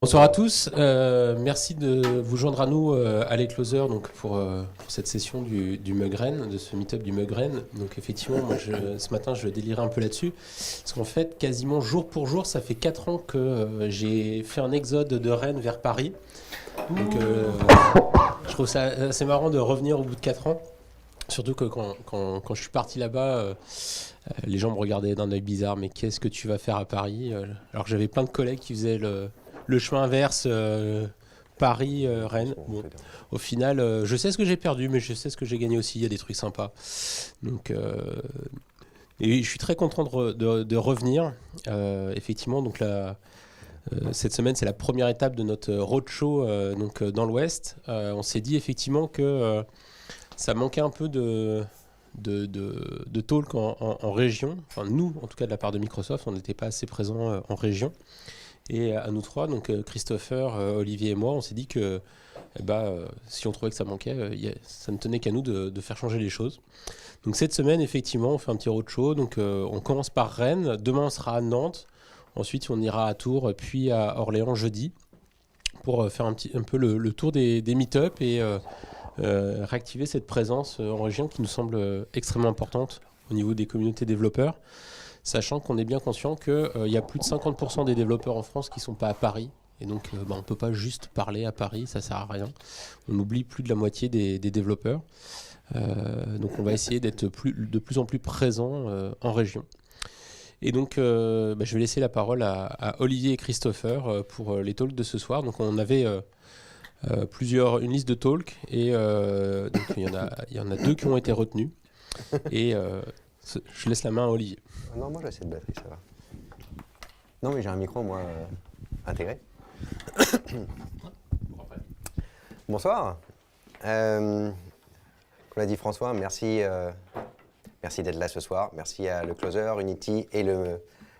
Bonsoir à tous, merci de vous joindre à nous à l'Écloseur donc pour cette session du Mugren, de ce meet-up du Mugren. Donc effectivement, moi ce matin je délirais un peu là-dessus, parce qu'en fait quasiment jour pour jour, ça fait 4 ans que j'ai fait un exode de Rennes vers Paris. Donc je trouve ça assez marrant de revenir au bout de 4 ans. Surtout que quand je suis parti là-bas, les gens me regardaient d'un œil bizarre, mais qu'est-ce que tu vas faire à Paris? Alors que j'avais plein de collègues qui faisaient le chemin inverse, Paris-Rennes. Bon, au final, je sais ce que j'ai perdu, mais je sais ce que j'ai gagné aussi. Il y a des trucs sympas. Donc, et je suis très content de revenir. Effectivement, donc cette semaine, c'est la première étape de notre roadshow donc, dans l'Ouest. On s'est dit effectivement que ça manquait un peu de talk en région. Enfin, nous, en tout cas de la part de Microsoft, on n'était pas assez présents en région. Et à nous trois, donc Christopher, Olivier et moi, on s'est dit que si on trouvait que ça manquait, ça ne tenait qu'à nous de faire changer les choses. Donc cette semaine, effectivement, on fait un petit roadshow. Donc on commence par Rennes, demain on sera à Nantes, ensuite on ira à Tours, puis à Orléans jeudi, pour faire un peu le tour des meet-up et réactiver cette présence en région qui nous semble extrêmement importante au niveau des communautés développeurs. Sachant qu'on est bien conscient qu'il y a plus de 50% des développeurs en France qui ne sont pas à Paris. Et donc, on ne peut pas juste parler à Paris, ça ne sert à rien. On oublie plus de la moitié des développeurs. Donc, on va essayer d'être de plus en plus présent en région. Et donc, je vais laisser la parole à Olivier et Christopher pour les talks de ce soir. Donc, on avait une liste de talks. Et donc, il y en a 2 qui ont été retenus. Et je laisse la main à Olivier. Non, moi j'ai assez de batterie, ça va. Non, mais j'ai un micro, moi, intégré. Bonsoir. Comme l'a dit François, merci d'être là ce soir. Merci à l'Écloseur, Unity et le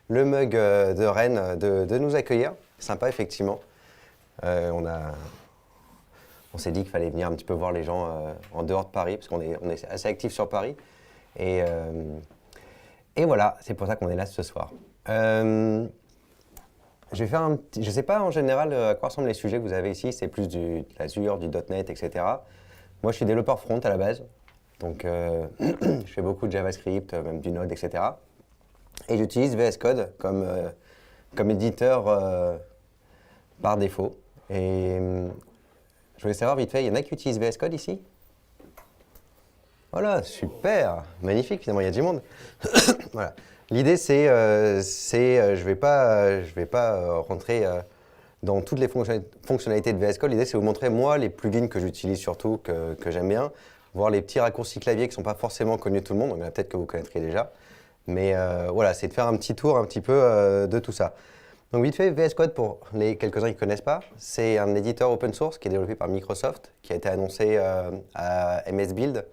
Mug de Rennes de nous accueillir. Sympa, effectivement. On s'est dit qu'il fallait venir un petit peu voir les gens en dehors de Paris, parce qu'on est assez actifs sur Paris. Et voilà, c'est pour ça qu'on est là ce soir. Je vais faire je ne sais pas en général à quoi ressemblent les sujets que vous avez ici, c'est plus de l'Azure, du .NET, etc. Moi, je suis développeur front à la base, donc je fais beaucoup de JavaScript, même du Node, etc. Et j'utilise VS Code comme éditeur par défaut. Et je voulais savoir vite fait, il y en a qui utilisent VS Code ici ? Voilà, super, magnifique, finalement, il y a du monde. Voilà. L'idée, c'est je vais pas rentrer dans toutes les fonctionnalités de VS Code. L'idée, c'est vous montrer, moi, les plugins que j'utilise surtout, que j'aime bien, voir les petits raccourcis clavier qui ne sont pas forcément connus de tout le monde, donc peut-être que vous connaîtrez déjà. Mais voilà, c'est de faire un petit tour un petit peu de tout ça. Donc vite fait, VS Code, pour les quelques-uns qui ne connaissent pas, c'est un éditeur open source qui est développé par Microsoft, qui a été annoncé à MS Build,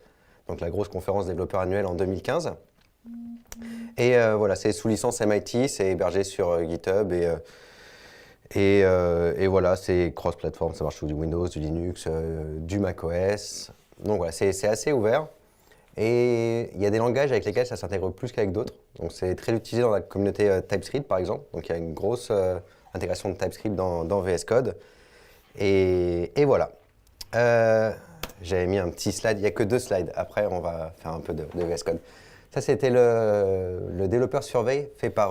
donc la grosse conférence développeur annuelle en 2015. Et voilà, c'est sous licence MIT, c'est hébergé sur GitHub et voilà, c'est cross-platform, ça marche sur du Windows, du Linux, du macOS. Donc voilà, c'est assez ouvert. Et il y a des langages avec lesquels ça s'intègre plus qu'avec d'autres. Donc c'est très utilisé dans la communauté TypeScript par exemple. Donc il y a une grosse intégration de TypeScript dans VS Code. Et voilà. J'avais mis un petit slide, il n'y a que 2 slides. Après, on va faire un peu de VS Code. Ça, c'était le développeur survey fait par,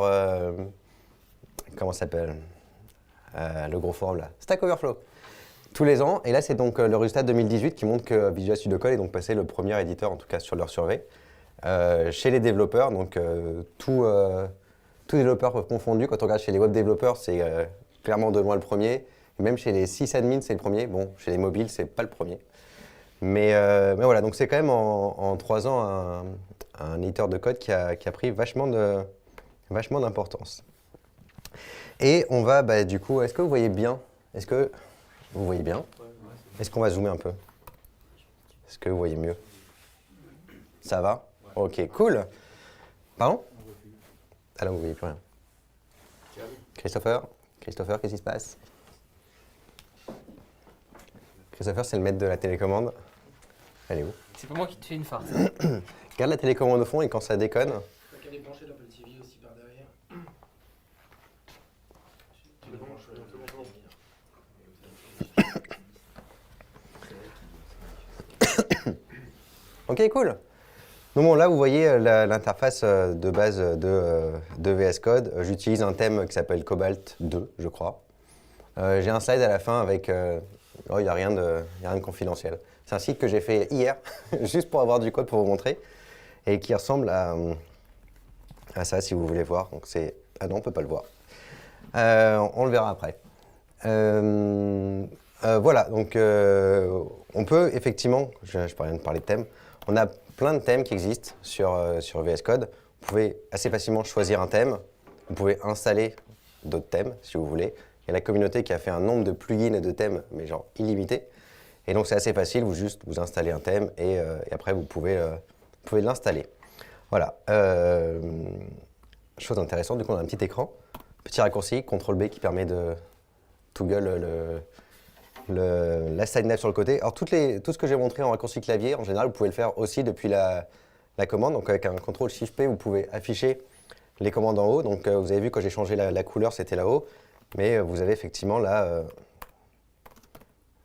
comment ça s'appelle, le gros forum là, Stack Overflow, tous les ans. Et là, c'est donc le résultat 2018 qui montre que Visual Studio Code est donc passé le premier éditeur, en tout cas sur leur survey, chez les développeurs. Donc, tous développeurs confondus. Quand on regarde chez les web développeurs, c'est clairement de loin le premier. Et même chez les sysadmins, c'est le premier. Bon, chez les mobiles, c'est pas le premier. Mais voilà, donc c'est quand même en 3 ans un éditeur de code qui a pris vachement d'importance. Et on va, du coup, est-ce que vous voyez bien ? Est-ce que vous voyez bien ? Est-ce qu'on va zoomer un peu ? Est-ce que vous voyez mieux ? Ça va ? Ok, cool. Pardon ? Ah là, vous ne voyez plus rien. Christopher, qu'est-ce qui se passe ? Christopher, c'est le maître de la télécommande. Elle est où ? C'est pas moi qui te fais une farce. Regarde la télécommande au fond et quand ça déconne. T'as qu'à débrancher l'Apple TV aussi par derrière. Tu débranches Ok, cool. Donc bon, là, vous voyez l'interface de base de VS Code. J'utilise un thème qui s'appelle Cobalt 2, je crois. J'ai un slide à la fin avec... il n'y a rien de confidentiel. C'est un site que j'ai fait hier, juste pour avoir du code pour vous montrer, et qui ressemble à ça, si vous voulez voir. Donc c'est... Ah non, on ne peut pas le voir. On le verra après. Voilà, donc on peut effectivement... Je parlais de thèmes. On a plein de thèmes qui existent sur VS Code. Vous pouvez assez facilement choisir un thème. Vous pouvez installer d'autres thèmes, si vous voulez. Il y a la communauté qui a fait un nombre de plugins et de thèmes, mais genre illimité. Et donc c'est assez facile, vous installez un thème et après vous pouvez l'installer. Voilà. Chose intéressante, du coup on a un petit écran, petit raccourci, CTRL-B qui permet de toggle la side nav sur le côté. Alors tout ce que j'ai montré en raccourci clavier, en général vous pouvez le faire aussi depuis la commande. Donc avec un CTRL-SHIFT-P, vous pouvez afficher les commandes en haut. Donc vous avez vu quand j'ai changé la couleur, c'était là-haut. Mais vous avez effectivement là,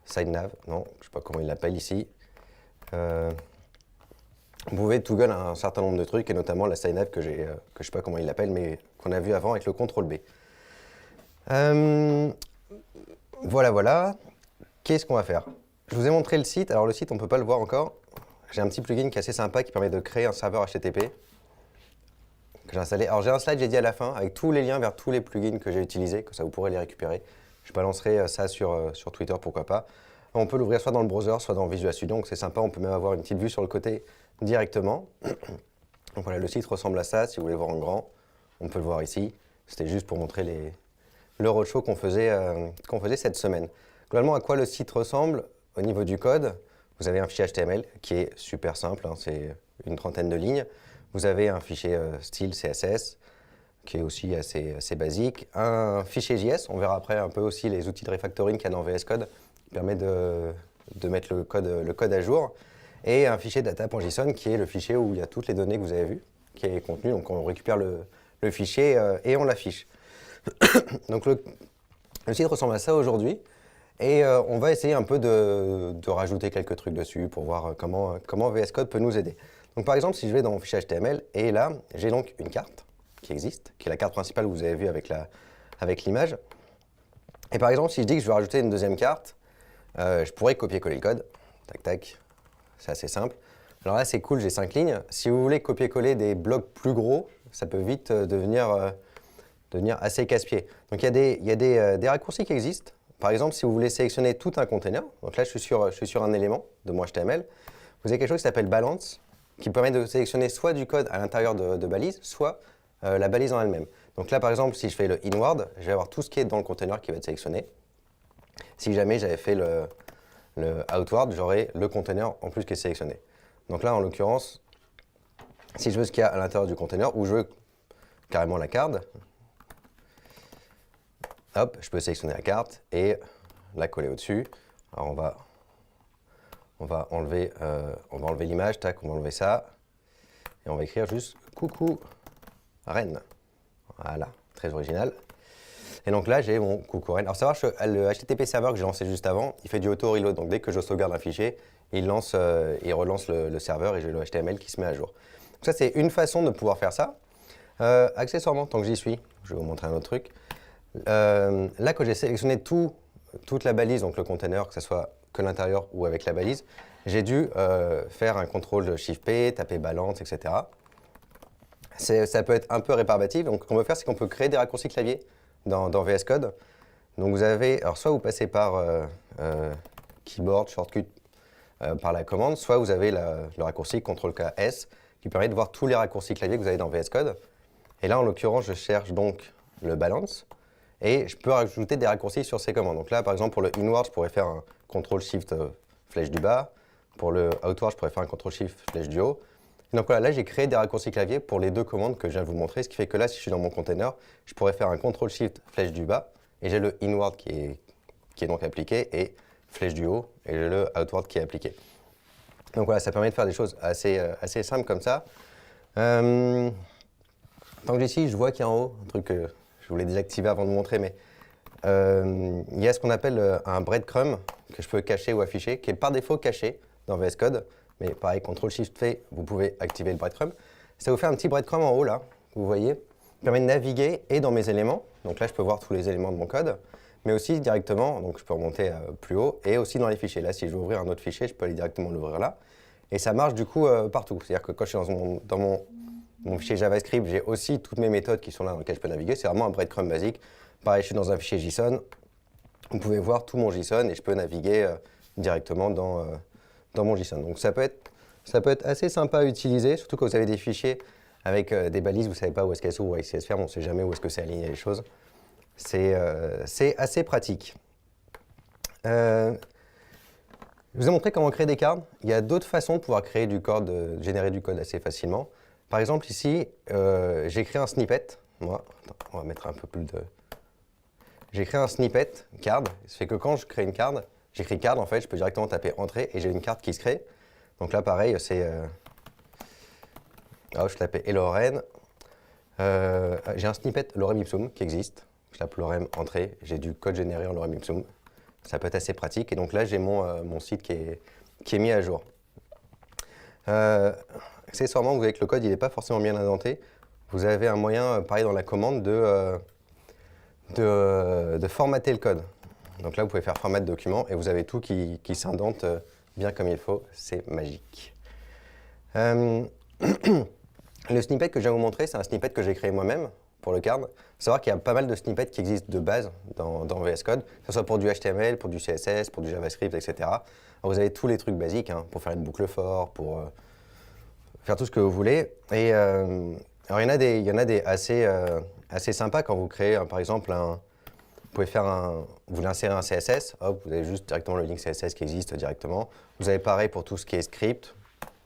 side nav, non, je ne sais pas comment il l'appelle ici. Vous pouvez toggle un certain nombre de trucs, et notamment la side nav que je ne sais pas comment il l'appelle, mais qu'on a vu avant avec le CTRL-B. Voilà. Qu'est-ce qu'on va faire? Je vous ai montré le site. Alors le site, on ne peut pas le voir encore. J'ai un petit plugin qui est assez sympa qui permet de créer un serveur HTTP. Que j'ai installé. Alors j'ai un slide, j'ai dit à la fin, avec tous les liens vers tous les plugins que j'ai utilisés, que ça vous pourrez les récupérer. Je balancerai ça sur Twitter, pourquoi pas. On peut l'ouvrir soit dans le browser, soit dans Visual Studio, donc c'est sympa, on peut même avoir une petite vue sur le côté directement. Donc voilà, le site ressemble à ça, si vous voulez voir en grand, on peut le voir ici. C'était juste pour montrer le roadshow qu'on faisait cette semaine. Globalement, à quoi le site ressemble au niveau du code? Vous avez un fichier HTML qui est super simple, c'est une trentaine de lignes. Vous avez un fichier style CSS qui est aussi assez basique. Un fichier JS, on verra après un peu aussi les outils de refactoring qu'il y a dans VS Code qui permet de mettre le code à jour. Et un fichier data.json qui est le fichier où il y a toutes les données que vous avez vues, qui est contenu. Donc on récupère le fichier et on l'affiche. Donc le site ressemble à ça aujourd'hui. Et on va essayer un peu de rajouter quelques trucs dessus pour voir comment VS Code peut nous aider. Donc par exemple, si je vais dans mon fichier HTML, et là, j'ai donc une carte qui existe, qui est la carte principale que vous avez vue avec l'image. Et par exemple, si je dis que je veux rajouter une deuxième carte, je pourrais copier-coller le code. Tac, tac. C'est assez simple. Alors là, c'est cool, j'ai 5 lignes. Si vous voulez copier-coller des blocs plus gros, ça peut vite devenir assez casse-pied. Donc il y a des raccourcis qui existent. Par exemple, si vous voulez sélectionner tout un container, donc là, je suis sur un élément de mon HTML, vous avez quelque chose qui s'appelle balance, qui permet de sélectionner soit du code à l'intérieur de balises, soit la balise en elle-même. Donc là, par exemple, si je fais le inward, je vais avoir tout ce qui est dans le container qui va être sélectionné. Si jamais j'avais fait le outward, j'aurais le container en plus qui est sélectionné. Donc là, en l'occurrence, si je veux ce qu'il y a à l'intérieur du container, ou je veux carrément la carte, hop, je peux sélectionner la carte et la coller au-dessus. Alors on va enlever l'image, tac, on va enlever ça. Et on va écrire juste « Coucou Rennes ». Voilà, très original. Et donc là, j'ai mon « Coucou Rennes ». Alors, savoir que le HTTP serveur que j'ai lancé juste avant, il fait du auto-reload. Donc, dès que je sauvegarde un fichier, il relance le serveur et j'ai le HTML qui se met à jour. Donc, ça, c'est une façon de pouvoir faire ça. Accessoirement, tant que j'y suis, je vais vous montrer un autre truc. Là, quand j'ai sélectionné toute la balise, donc le container, que ce soit que l'intérieur ou avec la balise, j'ai dû faire un contrôle Shift-P, taper balance, etc. Ça peut être un peu rébarbatif. Donc, ce qu'on peut faire, c'est qu'on peut créer des raccourcis clavier dans VS Code. Donc, vous avez, alors soit vous passez par keyboard, shortcut, par la commande, soit vous avez le raccourci CTRL-K-S qui permet de voir tous les raccourcis clavier que vous avez dans VS Code. Et là, en l'occurrence, je cherche donc le balance. Et je peux rajouter des raccourcis sur ces commandes. Donc là, par exemple, pour le inward, je pourrais faire un CTRL-SHIFT flèche du bas. Pour le outward, je pourrais faire un CTRL-SHIFT flèche du haut. Et donc voilà, là, j'ai créé des raccourcis clavier pour les deux commandes que je viens de vous montrer. Ce qui fait que là, si je suis dans mon container, je pourrais faire un CTRL-SHIFT flèche du bas. Et j'ai le inward qui est donc appliqué et flèche du haut. Et j'ai le outward qui est appliqué. Donc voilà, ça permet de faire des choses assez simples comme ça. Tant que j'y je vois qu'il y a en haut un truc que je voulais désactiver avant de vous montrer, mais il y a ce qu'on appelle un breadcrumb que je peux cacher ou afficher, qui est par défaut caché dans VS Code. Mais pareil, CTRL-SHIFT-V, vous pouvez activer le breadcrumb. Ça vous fait un petit breadcrumb en haut, là, vous voyez, qui permet de naviguer et dans mes éléments. Donc là, je peux voir tous les éléments de mon code, mais aussi directement, donc je peux remonter plus haut, et aussi dans les fichiers. Là, si je veux ouvrir un autre fichier, je peux aller directement l'ouvrir là. Et ça marche du coup partout. C'est-à-dire que quand je suis dans mon fichier JavaScript, j'ai aussi toutes mes méthodes qui sont là dans lesquelles je peux naviguer. C'est vraiment un breadcrumb basique. Pareil, je suis dans un fichier JSON. Vous pouvez voir tout mon JSON et je peux naviguer directement dans mon JSON. Donc ça peut être assez sympa à utiliser, surtout quand vous avez des fichiers avec des balises, vous ne savez pas où est-ce qu'elles sont ou où est-ce qu'elles se ferment, on ne sait jamais où est-ce que c'est aligné les choses. C'est assez pratique. Je vous ai montré comment créer des cards. Il y a d'autres façons de pouvoir créer du code, de générer du code assez facilement. Par exemple, ici, j'ai créé un snippet. Moi, attends, on va mettre un peu plus de... J'ai créé un snippet card. Ça fait que quand je crée une card, j'écris card, en fait, je peux directement taper entrée et j'ai une carte qui se crée. Donc là, pareil, c'est... je tapais Lorem. J'ai un snippet Lorem Ipsum qui existe. Je tape Lorem entrée, j'ai du code généré en Lorem Ipsum. Ça peut être assez pratique. Et donc là, j'ai mon site qui est mis à jour. Accessoirement, vous voyez que le code n'est pas forcément bien indenté. Vous avez un moyen, pareil dans la commande, de formater le code. Donc là, vous pouvez faire format de document et vous avez tout qui s'indente bien comme il faut. C'est magique. Le snippet que je viens vous montrer, c'est un snippet que j'ai créé moi-même pour le card. Il faut savoir qu'il y a pas mal de snippets qui existent de base dans VS Code, que ce soit pour du HTML, pour du CSS, pour du JavaScript, etc. Alors vous avez tous les trucs basiques pour faire une boucle for, pour faire tout ce que vous voulez. Et alors il y en a des assez sympas quand vous créez, par exemple, vous pouvez vous voulez insérer un CSS, hop, vous avez juste directement le link CSS qui existe directement. Vous avez pareil pour tout ce qui est script,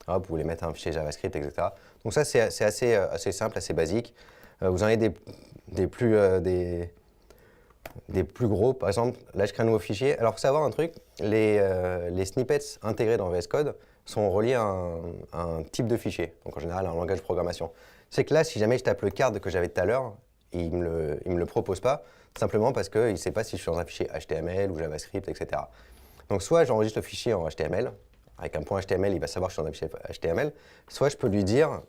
hop, vous voulez mettre un fichier JavaScript, etc. Donc ça, c'est assez simple, assez basique. Vous en avez des plus gros, par exemple, là je crée un nouveau fichier. Alors, il faut savoir un truc, les snippets intégrés dans VS Code sont reliés à un type de fichier, donc en général un langage de programmation. C'est que là, si jamais je tape le card que j'avais tout à l'heure, il me le propose pas, simplement parce qu'il ne sait pas si je suis dans un fichier HTML ou JavaScript, etc. Donc soit j'enregistre le fichier en HTML, avec un point HTML, il va savoir que je suis dans un fichier HTML, soit je peux lui dire,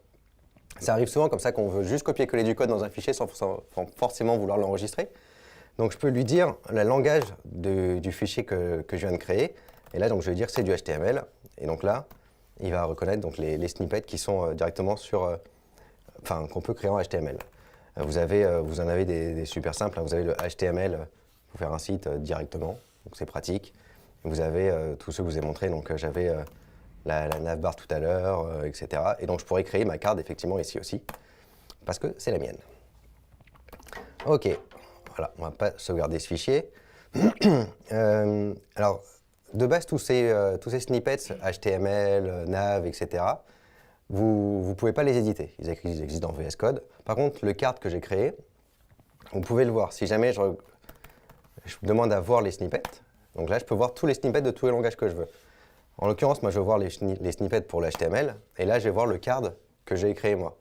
ça arrive souvent comme ça qu'on veut juste copier-coller du code dans un fichier sans forcément vouloir l'enregistrer. Donc je peux lui dire le langage du fichier que je viens de créer, et là donc, je vais dire que c'est du HTML, et donc là, il va reconnaître donc, les snippets qui sont directement qu'on peut créer en HTML. Vous en avez des super simples, vous avez le HTML pour faire un site directement, donc c'est pratique. Vous avez tous ceux que je vous ai montrés, donc j'avais la navbar tout à l'heure, etc. Et donc je pourrais créer ma carte effectivement ici aussi, parce que c'est la mienne. Ok, voilà, on ne va pas sauvegarder ce fichier. Alors, de base, tous ces snippets, HTML, nav, etc., vous ne pouvez pas les éditer. Ils existent dans VS Code. Par contre, le card que j'ai créé, vous pouvez le voir. Si jamais je demande à voir les snippets, donc là, je peux voir tous les snippets de tous les langages que je veux. En l'occurrence, moi, je veux voir les snippets pour l'HTML, et là, je vais voir le card que j'ai créé moi.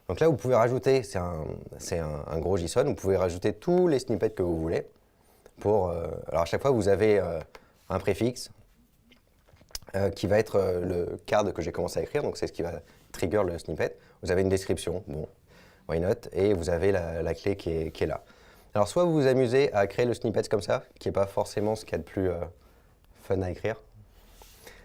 Donc là, vous pouvez rajouter, c'est un gros JSON, vous pouvez rajouter tous les snippets que vous voulez. Alors à chaque fois, vous avez un préfixe qui va être le card que j'ai commencé à écrire, donc c'est ce qui va trigger le snippet. Vous avez une description, bon, why not, et vous avez la clé qui est là. Alors soit vous vous amusez à créer le snippet comme ça, qui n'est pas forcément ce qu'il y a de plus fun à écrire,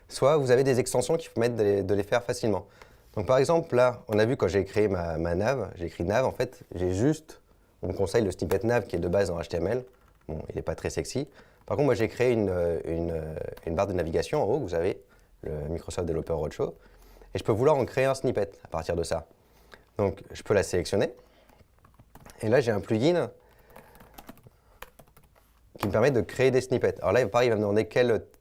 soit vous avez des extensions qui permettent de les faire facilement. Donc par exemple, là, on a vu quand j'ai créé ma nav, j'ai écrit nav, en fait, on me conseille le snippet nav qui est de base en HTML. Bon, il n'est pas très sexy. Par contre, moi, j'ai créé une barre de navigation en haut, vous avez le Microsoft Developer Roadshow, et je peux vouloir en créer un snippet à partir de ça. Donc, je peux la sélectionner, et là, j'ai un plugin qui me permet de créer des snippets. Alors là, pareil, il va me demander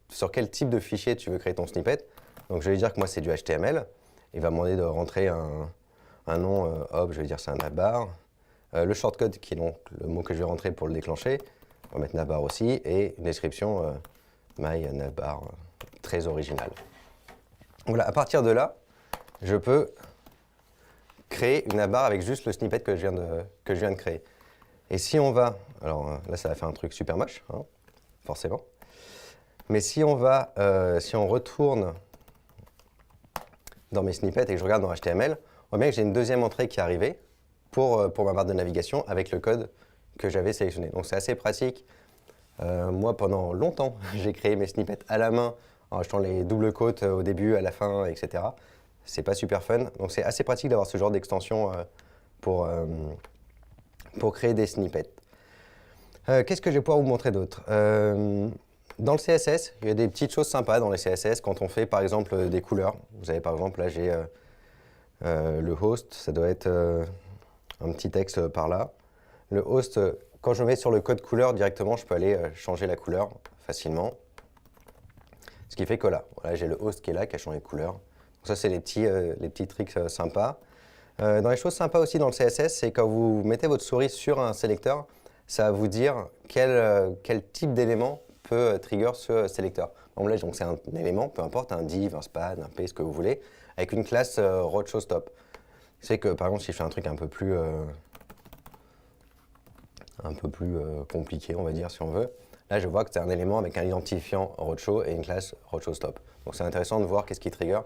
sur quel type de fichier tu veux créer ton snippet. Donc, je vais lui dire que moi, c'est du HTML. Il va me demander de rentrer un nom, hop, je vais dire c'est un navbar. Le shortcode, qui est donc le mot que je vais rentrer pour le déclencher. On va mettre navbar aussi, et une description my navbar, très originale. Voilà, à partir de là, je peux créer une navbar avec juste le snippet que je viens de créer. Et si on va, alors là ça va faire un truc super moche, forcément. Mais si on retourne dans mes snippets et que je regarde dans HTML, on voit bien que j'ai une deuxième entrée qui est arrivée pour ma barre de navigation avec le code que j'avais sélectionné. Donc c'est assez pratique. Moi, pendant longtemps, j'ai créé mes snippets à la main en achetant les doubles côtes au début, à la fin, etc. C'est pas super fun. Donc c'est assez pratique d'avoir ce genre d'extension pour créer des snippets. Qu'est-ce que je vais pouvoir vous montrer d'autre? Dans le CSS, il y a des petites choses sympas dans les CSS quand on fait par exemple des couleurs. Vous avez par exemple, là j'ai le host, ça doit être un petit texte par là. Le host, quand je mets sur le code couleur directement, je peux aller changer la couleur facilement. Ce qui fait que là, voilà, j'ai le host qui est là, qui a changé de couleur. Donc ça, c'est les petits tricks sympas. Dans les choses sympas aussi dans le CSS, c'est quand vous mettez votre souris sur un sélecteur, ça va vous dire quel type d'élément peut trigger ce sélecteur. Donc là, c'est un élément, peu importe, un div, un span, un p, ce que vous voulez, avec une classe roadshowStop. C'est que par exemple, si je fais un truc un peu plus compliqué, on va dire, si on veut, là, je vois que c'est un élément avec un identifiant roadshow et une classe roadshowStop. Donc c'est intéressant de voir qu'est-ce qui trigger.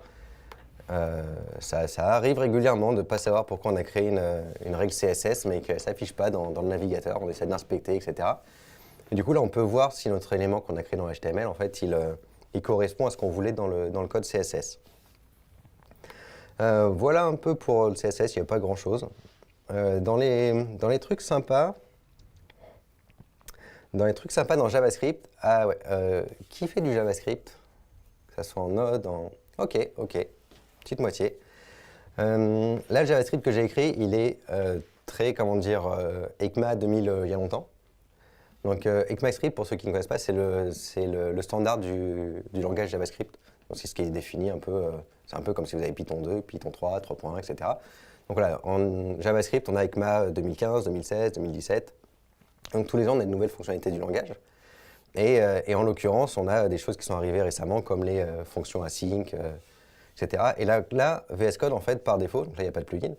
Ça arrive régulièrement de ne pas savoir pourquoi on a créé une règle CSS, mais qu'elle ne s'affiche pas dans le navigateur. On essaie d'inspecter, etc. Et du coup, là, on peut voir si notre élément qu'on a créé dans HTML, en fait, il correspond à ce qu'on voulait dans le code CSS. Voilà un peu pour le CSS, il n'y a pas grand-chose. Dans les trucs sympas, dans JavaScript, qui fait du JavaScript? Que ça soit en Node, Ok, petite moitié. Là, le JavaScript que j'ai écrit, il est très, ECMA 2000 il y a longtemps. Donc ECMAScript, pour ceux qui ne connaissent pas, c'est le standard du langage JavaScript. Donc c'est ce qui est défini un peu, c'est un peu comme si vous avez Python 2, Python 3, 3.1, etc. Donc voilà, en JavaScript, on a ECMA 2015, 2016, 2017. Donc tous les ans, on a de nouvelles fonctionnalités du langage. Et en l'occurrence, on a des choses qui sont arrivées récemment, comme les fonctions async, etc. Et là, VS Code, en fait, par défaut, donc là, il n'y a pas de plugin.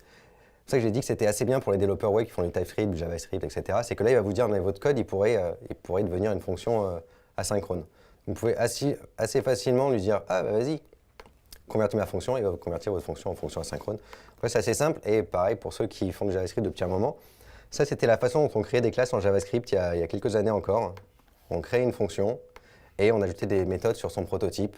C'est ça que j'ai dit que c'était assez bien pour les développeurs web qui font du TypeScript, du JavaScript, etc. C'est que là, il va vous dire, mais votre code, il pourrait devenir une fonction asynchrone. Vous pouvez assez facilement lui dire, ah, bah, vas-y, convertis ma fonction, et il va vous convertir votre fonction en fonction asynchrone. Donc c'est assez simple, et pareil pour ceux qui font du JavaScript depuis un moment. Ça, c'était la façon dont on créait des classes en JavaScript il y a quelques années encore. On crée une fonction, et on ajoutait des méthodes sur son prototype.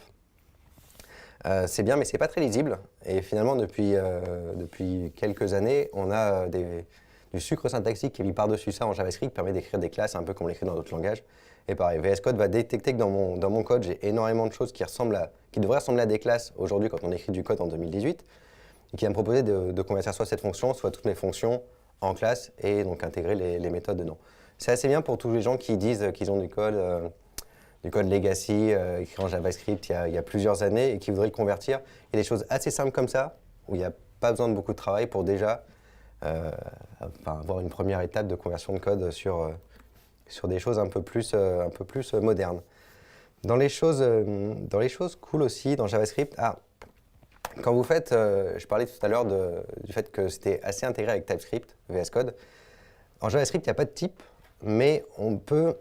C'est bien, mais c'est pas très lisible. Et finalement, depuis quelques années, on a du sucre syntaxique qui est mis par-dessus ça en JavaScript, qui permet d'écrire des classes un peu comme on l'écrit dans d'autres langages. Et pareil, VS Code va détecter que dans mon code, j'ai énormément de choses qui devraient ressembler à des classes aujourd'hui quand on écrit du code en 2018, et qui va me proposer de convertir soit cette fonction, soit toutes mes fonctions en classe, et donc intégrer les méthodes dedans. C'est assez bien pour tous les gens qui disent qu'ils ont du code legacy écrit en JavaScript il y a plusieurs années et qui voudraient le convertir. Il y a des choses assez simples comme ça, où il n'y a pas besoin de beaucoup de travail pour déjà avoir une première étape de conversion de code sur des choses un peu plus modernes. Dans les choses cool aussi dans JavaScript, quand vous faites, je parlais tout à l'heure du fait que c'était assez intégré avec TypeScript, VS Code. En JavaScript, il n'y a pas de type, mais on peut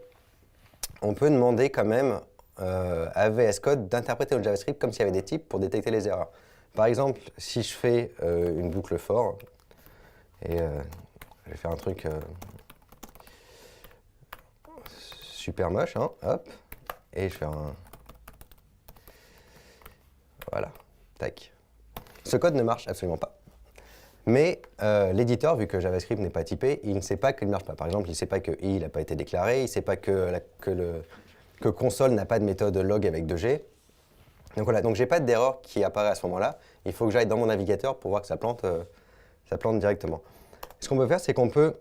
demander quand même à VS Code d'interpréter le JavaScript comme s'il y avait des types pour détecter les erreurs. Par exemple, si je fais une boucle for, et je vais faire un truc super moche, hein, hop, et je fais voilà, tac. Ce code ne marche absolument pas. Mais l'éditeur, vu que JavaScript n'est pas typé, il ne sait pas qu'il ne marche pas. Par exemple, il ne sait pas que i n'a pas été déclaré, il ne sait pas que console n'a pas de méthode log avec 2G. Donc voilà, donc j'ai pas d'erreur qui apparaît à ce moment-là. Il faut que j'aille dans mon navigateur pour voir que ça plante directement. Ce qu'on peut faire, c'est qu'on peut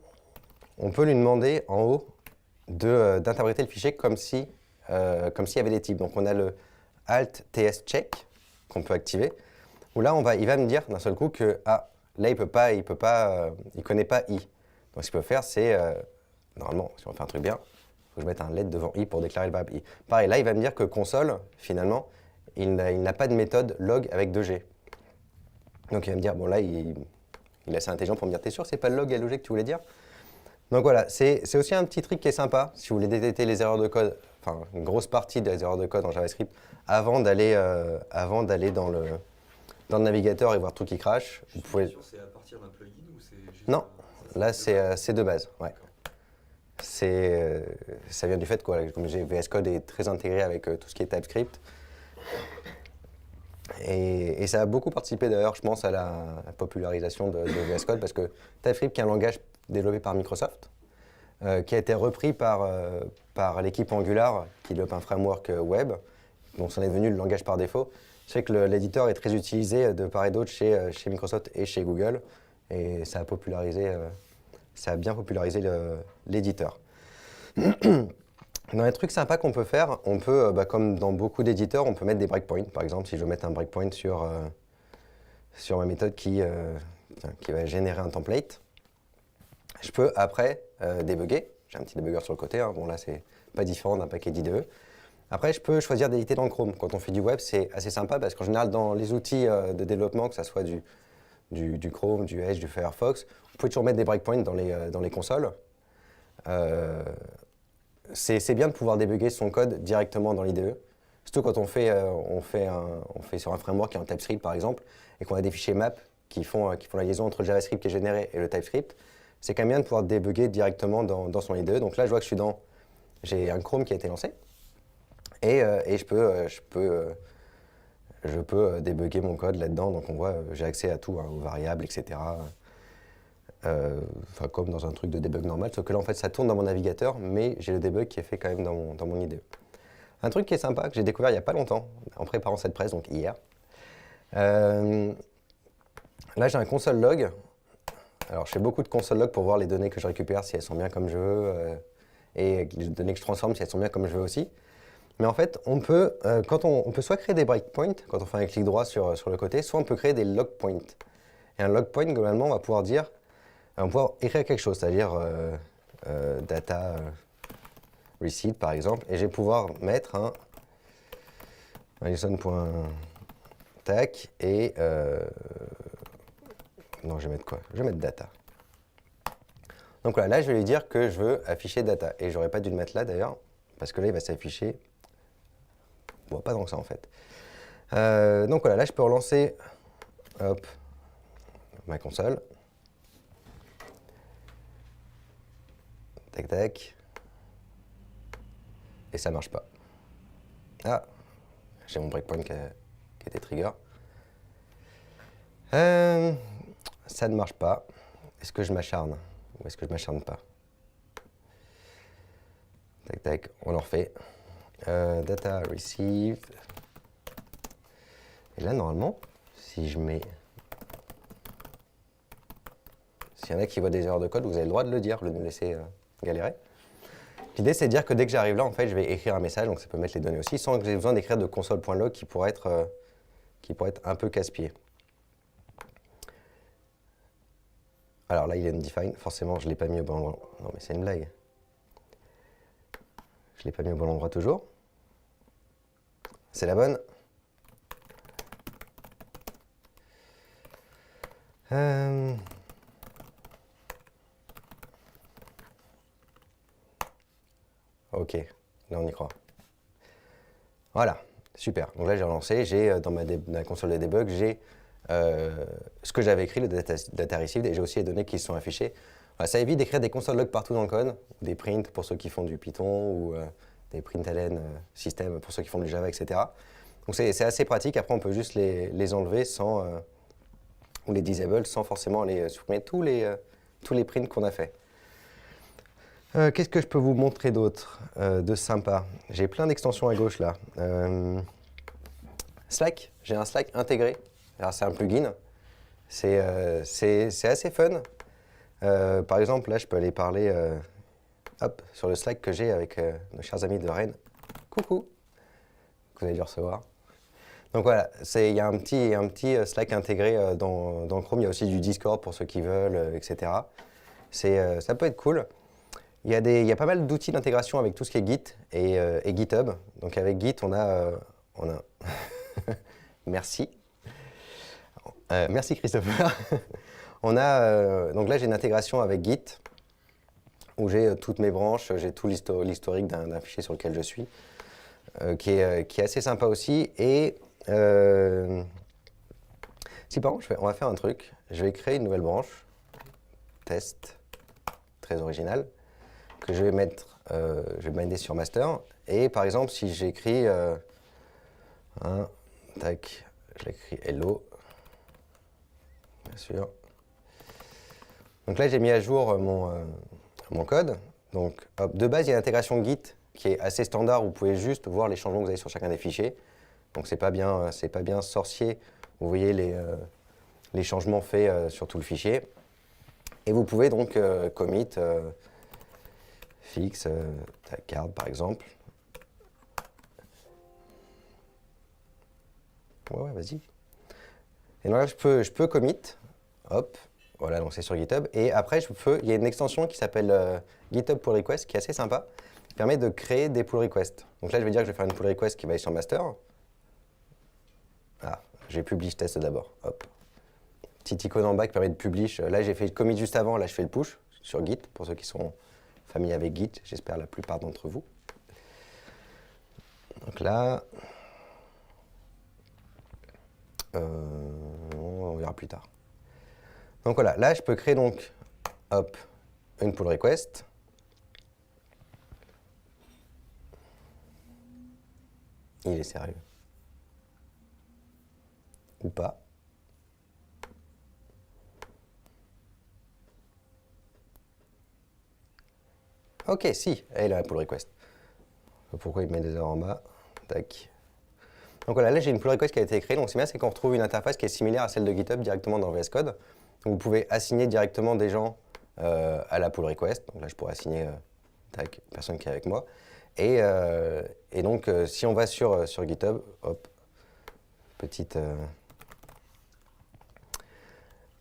lui demander en haut d'interpréter le fichier comme s'il y avait des types. Donc on a le alt ts check qu'on peut activer, où là il va me dire d'un seul coup que là il connaît pas i. Donc ce qu'il peut faire, c'est normalement, si on fait un truc bien, il faut que je mette un let devant i pour déclarer le variable i. Pareil, là il va me dire que console, finalement, il n'a pas de méthode log avec 2G. Donc il va me dire, bon là il est assez intelligent pour me dire, t'es sûr que c'est pas le log et le G que tu voulais dire? Donc voilà, c'est aussi un petit truc qui est sympa, si vous voulez détecter les erreurs de code, enfin une grosse partie des erreurs de code en JavaScript, avant d'aller dans dans le navigateur et voir tout qui crache. Vous pouvez... C'est à partir d'un plugin ou c'est juste Non, là c'est de base. Ouais. Ça vient du fait que comme VS Code est très intégré avec tout ce qui est TypeScript. Et ça a beaucoup participé d'ailleurs, je pense, à la popularisation de VS Code parce que TypeScript, qui est un langage développé par Microsoft, qui a été repris par l'équipe Angular, qui développe un framework web, donc ça en est devenu le langage par défaut. C'est que l'éditeur est très utilisé de part et d'autre chez Microsoft et chez Google, et ça a bien popularisé l'éditeur. Dans les trucs sympas qu'on peut faire, on peut, comme dans beaucoup d'éditeurs, on peut mettre des breakpoints. Par exemple, si je veux mettre un breakpoint sur ma méthode qui va générer un template, je peux après débugger. J'ai un petit débugger sur le côté. Bon, là, c'est pas différent d'un paquet d'IDE. Après, je peux choisir d'éditer dans le Chrome. Quand on fait du web, c'est assez sympa parce qu'en général, dans les outils de développement, que ce soit du Chrome, du Edge, du Firefox, vous pouvez toujours mettre des breakpoints dans les consoles. C'est bien de pouvoir débugger son code directement dans l'IDE. Surtout quand on fait sur un framework qui est en TypeScript par exemple, et qu'on a des fichiers map qui font la liaison entre le JavaScript qui est généré et le TypeScript. C'est quand même bien de pouvoir débugger directement dans son IDE. Donc là, je vois que j'ai un Chrome qui a été lancé, et je peux débugger mon code là-dedans. Donc on voit, j'ai accès à tout, aux variables, etc. Comme dans un truc de debug normal, sauf que là en fait ça tourne dans mon navigateur, mais j'ai le debug qui est fait quand même dans mon IDE. Un truc qui est sympa, que j'ai découvert il n'y a pas longtemps, en préparant cette presse, donc hier. Là j'ai un console log. Alors je fais beaucoup de console log pour voir les données que je récupère, si elles sont bien comme je veux, et les données que je transforme, si elles sont bien comme je veux aussi. Mais en fait, on peut soit créer des breakpoints, quand on fait un clic droit sur le côté, soit on peut créer des log points. Et un log point, globalement, on va pouvoir écrire quelque chose, c'est-à-dire data receipt par exemple, et je vais pouvoir mettre un JSON.tac et non, je vais mettre quoi? Je vais mettre data. Donc voilà, là je vais lui dire que je veux afficher data, et j'aurais pas dû le mettre là d'ailleurs, parce que là il va s'afficher, bon, pas tant que ça en fait. Donc voilà, là je peux relancer ma console. Tac, tac. Et ça marche pas. Ah, j'ai mon breakpoint qui a été trigger. Ça ne marche pas. Est-ce que je m'acharne ou est-ce que je m'acharne pas? Tac, tac, on en refait. Data received. Et là, normalement, si je mets... S'il y en a qui voient des erreurs de code, vous avez le droit de le dire, de me laisser galérer. L'idée, c'est de dire que dès que j'arrive là, en fait, je vais écrire un message, donc ça peut mettre les données aussi, sans que j'ai besoin d'écrire de console.log qui pourrait être un peu casse-pied. Alors là, il est undefined. Forcément, je ne l'ai pas mis au bon endroit. Non, mais c'est une blague. Je ne l'ai pas mis au bon endroit toujours. C'est la bonne. Ok, là on y croit. Voilà, super. Donc là j'ai relancé, j'ai dans ma console de debug, j'ai ce que j'avais écrit, le data received, et j'ai aussi les données qui sont affichées. Voilà, ça évite d'écrire des console logs partout dans le code, des prints pour ceux qui font du Python, ou des println système pour ceux qui font du Java, etc. Donc c'est assez pratique. Après on peut juste les enlever ou les disable sans forcément aller supprimer tous les prints qu'on a fait. Qu'est-ce que je peux vous montrer d'autre de sympa? J'ai plein d'extensions à gauche là. Slack, j'ai un Slack intégré. Alors c'est un plugin. C'est assez fun. Par exemple, là je peux aller parler sur le Slack que j'ai avec nos chers amis de Rennes. Coucou, que vous avez dû recevoir. Donc voilà, il y a un petit Slack intégré dans Chrome. Il y a aussi du Discord pour ceux qui veulent, etc. Ça peut être cool. Il y a pas mal d'outils d'intégration avec tout ce qui est Git et GitHub. Donc avec Git, on a merci. Merci Christopher. Donc là, j'ai une intégration avec Git où j'ai toutes mes branches, j'ai tout l'historique d'un fichier sur lequel je suis, qui est assez sympa aussi. Et Si par contre, on va faire un truc. Je vais créer une nouvelle branche, test, très original, que je vais mettre, je vais binder sur master. Et par exemple, si j'écris tac, je l'écris hello, bien sûr. Donc là, j'ai mis à jour mon code. Donc, hop, de base, il y a l'intégration Git qui est assez standard. Vous pouvez juste voir les changements que vous avez sur chacun des fichiers. Donc, c'est pas bien sorcier. Vous voyez les changements faits sur tout le fichier. Et vous pouvez donc commit fixe card par exemple. Ouais, vas-y. Et donc là, je peux commit. Hop. Voilà, donc c'est sur GitHub. Et après, il y a une extension qui s'appelle GitHub Pull Request, qui est assez sympa, qui permet de créer des pull requests. Donc là, je vais dire que je vais faire une pull request qui va aller sur master. Ah, j'ai publish test d'abord. Hop. Petite icône en bas qui permet de publish. Là, j'ai fait le commit juste avant. Là, je fais le push sur Git, pour ceux qui sont familiers avec Git. J'espère la plupart d'entre vous. Donc là, on verra plus tard. Donc voilà, là je peux créer donc, hop, une pull request. Il est sérieux. Ou pas. Ok, si, elle est la pull request. Pourquoi il met des heures en bas? Tac. Donc voilà, là j'ai une pull request qui a été créée. Donc c'est bien, c'est qu'on retrouve une interface qui est similaire à celle de GitHub directement dans VS Code. Donc vous pouvez assigner directement des gens à la pull request. Donc là je pourrais assigner tac, personne qui est avec moi. Et donc si on va sur GitHub, hop, petite.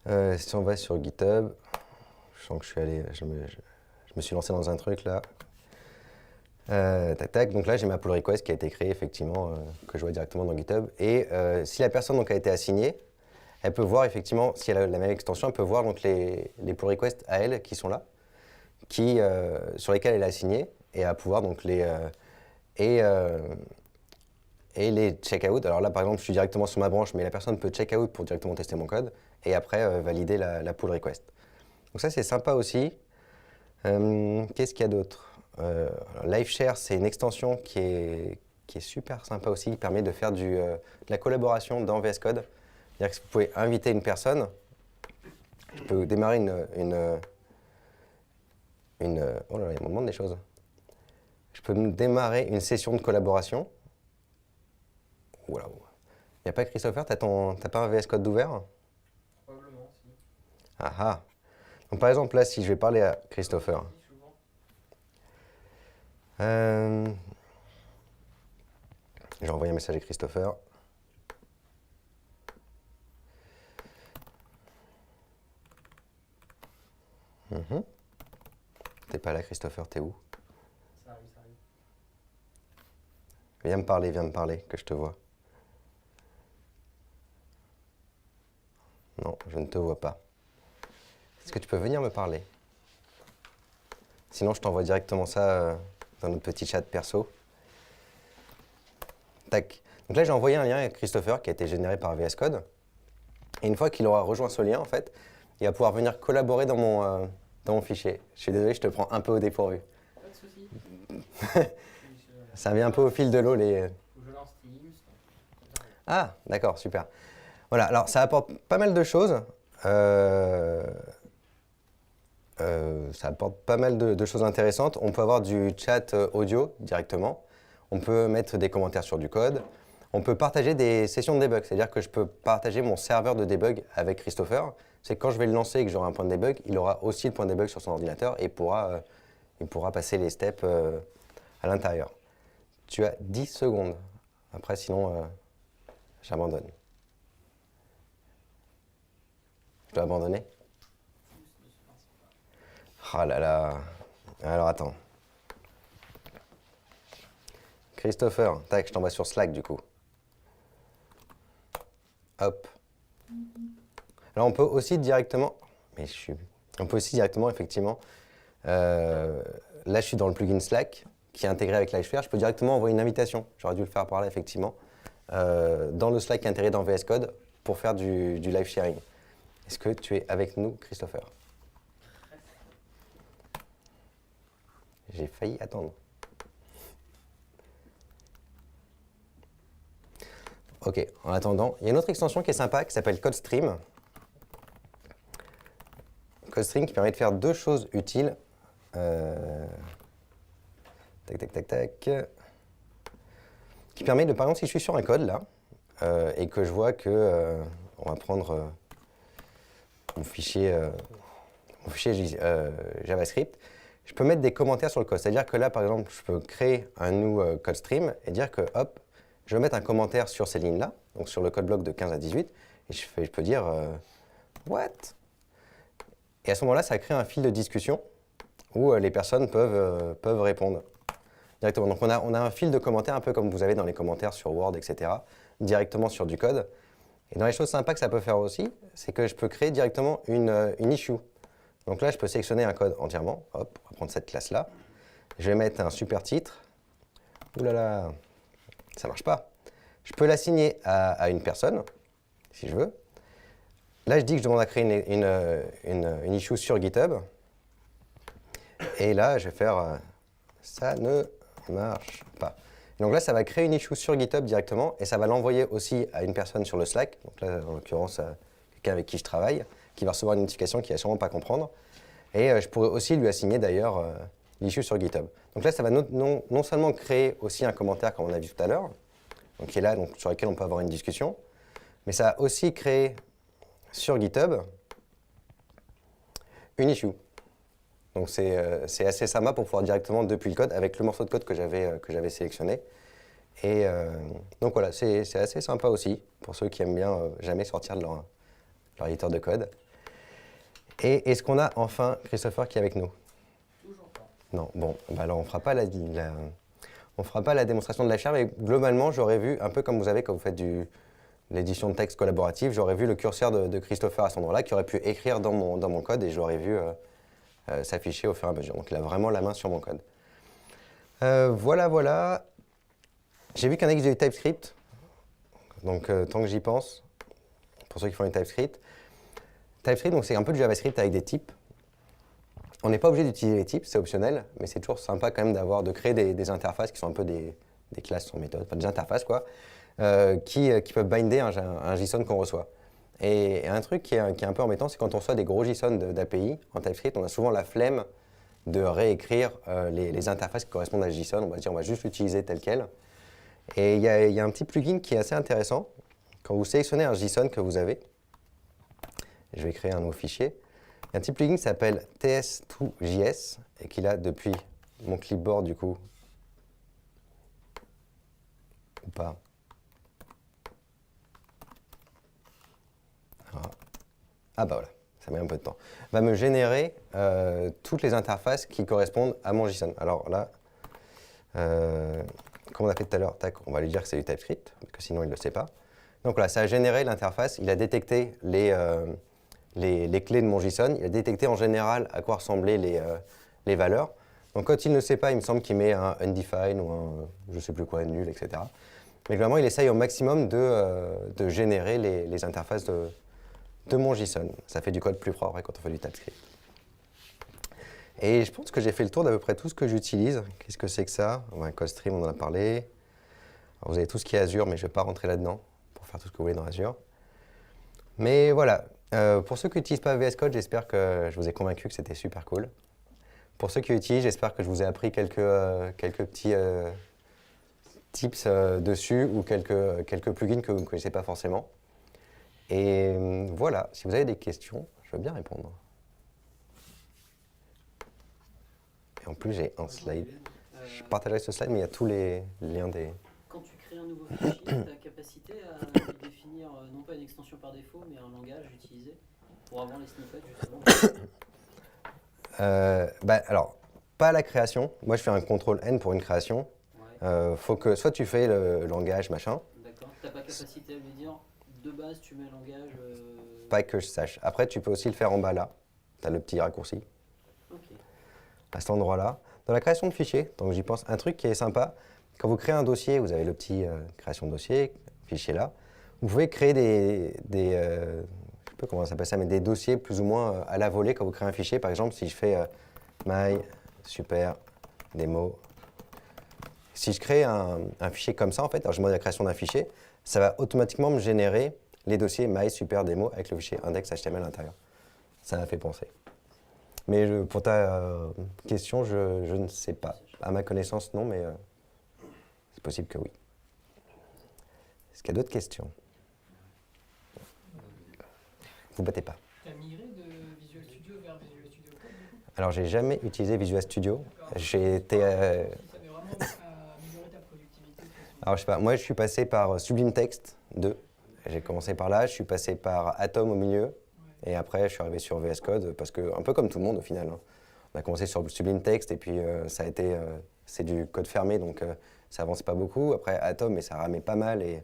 Si on va sur GitHub, je sens que je suis allé, je me suis lancé dans un truc là. Tac, tac. Donc là, j'ai ma pull request qui a été créée effectivement, que je vois directement dans GitHub. Et si la personne donc, a été assignée, elle peut voir effectivement, si elle a la même extension, elle peut voir donc, les pull requests à elle qui sont là, sur lesquels elle est assignée, et à pouvoir donc les check-out. Alors là, par exemple, je suis directement sur ma branche, mais la personne peut check-out pour directement tester mon code, et après valider la pull request. Donc ça, c'est sympa aussi. Qu'est-ce qu'il y a d'autre? LiveShare, c'est une extension qui est super sympa aussi, qui permet de faire de la collaboration dans VS Code. C'est-à-dire que vous pouvez inviter une personne, je peux démarrer oh là là, il me demande des choses. Je peux démarrer une session de collaboration. Voilà. Il n'y a pas Christopher, t'as pas un VS Code d'ouvert? Probablement, si. Ah ah. Donc par exemple là, si je vais parler à Christopher. Je vais envoyer un message à Christopher. T'es pas là, Christopher, t'es où? Ça arrive, ça arrive. Viens me parler, que je te vois. Non, je ne te vois pas. Est-ce que tu peux venir me parler? Sinon, je t'envoie directement ça dans notre petit chat perso. Tac. Donc là, j'ai envoyé un lien à Christopher qui a été généré par VS Code. Et une fois qu'il aura rejoint ce lien, en fait, il va pouvoir venir collaborer dans mon fichier. Je suis désolé, je te prends un peu au dépourvu. Pas de soucis. Ça vient un peu au fil de l'eau les. Faut que je lance Teams. Ah, d'accord, super. Voilà, alors ça apporte pas mal de choses. Ça apporte pas mal de choses intéressantes. On peut avoir du chat audio directement. On peut mettre des commentaires sur du code. On peut partager des sessions de debug. C'est-à-dire que je peux partager mon serveur de debug avec Christopher. C'est que quand je vais le lancer et que j'aurai un point de debug, il aura aussi le point de debug sur son ordinateur et il pourra passer les steps à l'intérieur. Tu as 10 secondes. Après, sinon, j'abandonne. Je dois abandonner? Oh là là. Alors attends. Christopher, tac, je t'envoie sur Slack du coup. Hop. Alors on peut aussi directement, on peut aussi directement effectivement, là je suis dans le plugin Slack qui est intégré avec LiveShare, je peux directement envoyer une invitation, j'aurais dû le faire par là effectivement, dans le Slack qui est intégré dans VS Code, pour faire du live sharing. Est-ce que tu es avec nous, Christopher? J'ai failli attendre. Ok, en attendant, il y a une autre extension qui est sympa qui s'appelle CodeStream. CodeStream qui permet de faire deux choses utiles. Tac, tac, tac, tac. Qui permet de, par exemple, si je suis sur un code là, et que je vois que, on va prendre mon fichier JavaScript, je peux mettre des commentaires sur le code. C'est-à-dire que là, par exemple, je peux créer un nouveau code stream et dire que, hop, je vais mettre un commentaire sur ces lignes-là, donc sur le code bloc de 15 à 18, et je peux dire what? Et à ce moment-là, ça crée un fil de discussion où les personnes peuvent répondre directement. Donc on a un fil de commentaires, un peu comme vous avez dans les commentaires sur Word, etc., directement sur du code. Et dans les choses sympas que ça peut faire aussi, c'est que je peux créer directement une issue. Donc là, je peux sélectionner un code entièrement. Hop, on va prendre cette classe-là. Je vais mettre un super titre. Ouh là là, ça marche pas. Je peux l'assigner à une personne, si je veux. Là, je dis que je demande à créer une issue sur GitHub. Et là, je vais faire ça ne marche pas. Et donc là, ça va créer une issue sur GitHub directement et ça va l'envoyer aussi à une personne sur le Slack. Donc là, en l'occurrence, quelqu'un avec qui je travaille, qui va recevoir une notification qu'il ne va sûrement pas comprendre. Et je pourrais aussi lui assigner d'ailleurs l'issue sur GitHub. Donc là, ça va non seulement créer aussi un commentaire, comme on a vu tout à l'heure, donc qui est là, donc, sur lequel on peut avoir une discussion, mais ça va aussi créer sur GitHub une issue. Donc c'est assez sympa pour pouvoir directement depuis le code, avec le morceau de code que j'avais sélectionné. Et donc voilà, c'est assez sympa aussi, pour ceux qui aiment bien jamais sortir de leur éditeur de code. Et est-ce qu'on a enfin Christopher qui est avec nous? Toujours pas. Non, bon, bah alors on fera pas la démonstration de la chair, mais globalement, j'aurais vu, un peu comme vous avez quand vous faites l'édition de texte collaborative, j'aurais vu le curseur de Christopher à cet endroit-là, qui aurait pu écrire dans mon code, et j'aurais vu s'afficher au fur et à mesure. Donc il a vraiment la main sur mon code. Voilà. J'ai vu qu'il y en a qui faisaient du TypeScript, donc tant que j'y pense, pour ceux qui font du TypeScript. TypeScript, donc c'est un peu du JavaScript avec des types. On n'est pas obligé d'utiliser les types, c'est optionnel, mais c'est toujours sympa quand même de créer des interfaces qui sont un peu des classes sans méthode, enfin des interfaces quoi, qui peuvent binder un JSON qu'on reçoit. Et un truc qui est un peu embêtant, c'est quand on reçoit des gros JSON d'API en TypeScript, on a souvent la flemme de réécrire les interfaces qui correspondent à ce JSON. On va se dire on va juste l'utiliser tel quel. Et il y a un petit plugin qui est assez intéressant. Quand vous sélectionnez un JSON que vous avez, je vais créer un nouveau fichier. Il y a un petit plugin qui s'appelle TS2JS et qui là depuis mon clipboard du coup, ou pas. Ah bah voilà, ça met un peu de temps. Va me générer toutes les interfaces qui correspondent à mon JSON. Alors là, comme on a fait tout à l'heure, on va lui dire que c'est du TypeScript, parce que sinon il ne le sait pas. Donc là, ça a généré l'interface, il a détecté les clés de mon JSON, il a détecté en général à quoi ressemblaient les valeurs. Donc quand il ne sait pas, il me semble qu'il met un undefined ou un je ne sais plus quoi, nul, etc. Mais globalement, il essaye au maximum de générer les interfaces de mon JSON. Ça fait du code plus propre quand on fait du TypeScript. Et je pense que j'ai fait le tour d'à peu près tout ce que j'utilise. Qu'est-ce que c'est que ça? CodeStream, on en a parlé. Alors, vous avez tout ce qui est Azure, mais je ne vais pas rentrer là-dedans pour faire tout ce que vous voulez dans Azure. Mais voilà, pour ceux qui n'utilisent pas VS Code, j'espère que je vous ai convaincu que c'était super cool. Pour ceux qui utilisent, j'espère que je vous ai appris quelques petits tips dessus ou quelques plugins que vous ne connaissez pas forcément. Et voilà, si vous avez des questions, je veux bien répondre. Et en plus, j'ai un slide. Je partagerai ce slide, mais il y a tous les liens des... Quand tu crées un nouveau fichier, tu as la capacité à définir non pas une extension par défaut, mais un langage utilisé pour avoir les snippets justement. Alors, pas à la création. Moi, je fais un CTRL-N pour une création. Ouais. Faut que soit tu fais le langage, machin. D'accord. Tu n'as pas capacité à lui dire de base tu mets un langage. Pas que je sache. Après, tu peux aussi le faire en bas là. Tu as le petit raccourci. Ok. À cet endroit-là. Dans la création de fichiers, donc j'y pense, un truc qui est sympa, quand vous créez un dossier, vous avez le petit création de dossier, fichier là, Vous pouvez créer je sais pas comment ça s'appelle ça, mais des dossiers plus ou moins à la volée quand vous créez un fichier. Par exemple, si je fais my super démo, si je crée un fichier comme ça, en fait, alors je demande la création d'un fichier, ça va automatiquement me générer les dossiers my super démo avec le fichier index.html à l'intérieur. Ça m'a fait penser. Mais pour ta question, je ne sais pas. À ma connaissance, non, mais c'est possible que oui. Est-ce qu'il y a d'autres questions? Vous battez pas. Tu as migré de Visual Studio vers Visual Studio Code du coup? Alors, j'ai jamais utilisé Visual Studio. J'ai été. Si ça avait vraiment amélioré ta productivité de façon. Alors, je sais pas, moi, je suis passé par Sublime Text 2. J'ai commencé par là. Je suis passé par Atom au milieu. Et après, je suis arrivé sur VS Code parce que, un peu comme tout le monde au final. On a commencé sur Sublime Text et puis ça a été. C'est du code fermé donc ça avançait pas beaucoup. Après, Atom, mais ça ramait pas mal. Et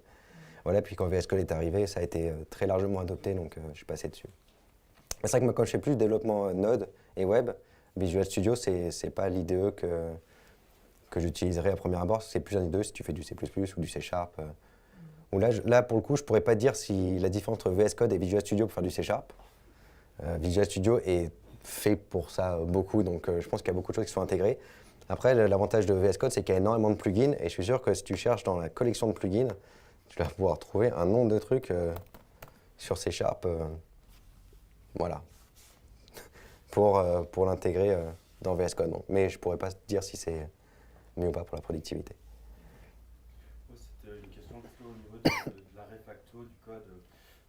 voilà, puis quand VS Code est arrivé, ça a été très largement adopté donc je suis passé dessus. C'est vrai que moi, quand je fais plus de développement Node et web, Visual Studio, c'est pas l'IDE que j'utiliserai à premier abord. C'est plus un IDE si tu fais du C++ ou du C#. Où là, pour le coup, je pourrais pas dire si la différence entre VS Code et Visual Studio pour faire du C#. Visual Studio est fait pour ça beaucoup, donc je pense qu'il y a beaucoup de choses qui sont intégrées. Après, l'avantage de VS Code, c'est qu'il y a énormément de plugins, et je suis sûr que si tu cherches dans la collection de plugins, tu vas pouvoir trouver un nombre de trucs sur C#, voilà, pour l'intégrer dans VS Code. Donc. Mais je pourrais pas te dire si c'est mieux ou pas pour la productivité. C'était une question plutôt au niveau de la refacto du code,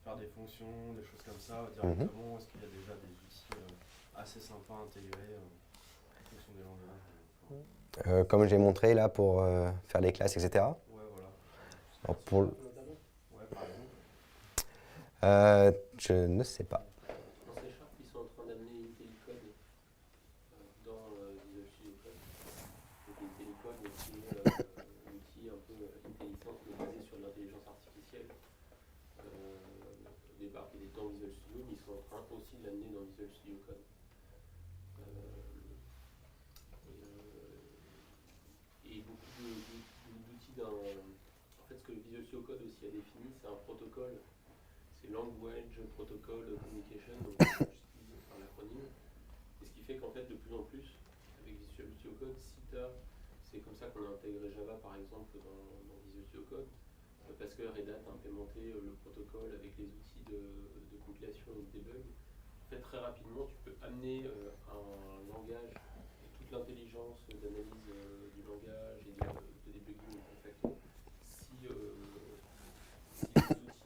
faire des fonctions, des choses comme ça directement. Est-ce qu'il y a déjà des outils assez sympas à intégrer en fonction des langages? Comme j'ai montré là pour faire les classes, etc. Ouais, voilà. Alors, pour... Ouais, par exemple. Je ne sais pas. Dans C#, ils sont en train d'amener IntelliCode dans Visual Studio Code. Donc IntelliCode, qui est un outil un peu intelligent, mais basé sur l'intelligence artificielle. Au départ, il était dans Visual Studio, mais ils sont en train aussi de l'amener dans Visual Studio Code. Et beaucoup d'outils En fait, ce que Visual Studio Code aussi a défini, c'est un protocole. C'est Language Protocol Communication, donc j'utilise par l'acronyme. Et ce qui fait qu'en fait, de plus en plus, avec Visual Studio Code, c'est comme ça qu'on a intégré Java par exemple dans Visual Studio Code, parce que Red Hat a implémenté le protocole avec les outils de compilation et de debug. En fait, très rapidement, tu peux amener un langage et toute l'intelligence d'analyse du langage et de debugging en fait, si les outils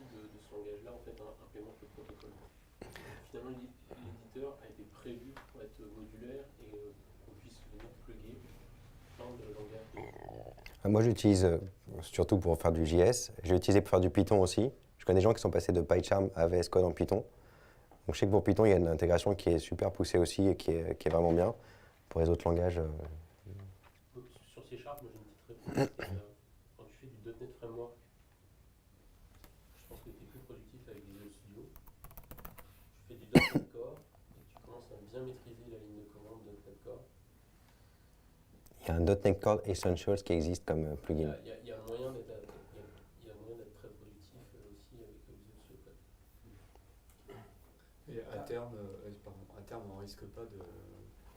de ce langage-là en fait implémentent le protocole. Finalement, l'éditeur a été prévu pour être modulaire et qu'on puisse venir plugger plein de langages. Moi, j'utilise surtout pour faire du JS. J'ai utilisé pour faire du Python aussi. Je connais des gens qui sont passés de PyCharm à VS Code en Python. Donc, je sais que pour Python, il y a une intégration qui est super poussée aussi et qui est vraiment bien. Pour les autres langages... Sur C#, moi j'ai une petite réponse. Quand tu fais du .NET Framework, je pense que tu es plus productif avec Visual Studio. Tu fais du .NET Core et tu commences à bien maîtriser la ligne de commande de .NET Core. Il y a un .NET Core Essentials qui existe comme plugin. Il y a moyen d'être très productif aussi avec Visual Studio Code. Et à terme, on risque pas de...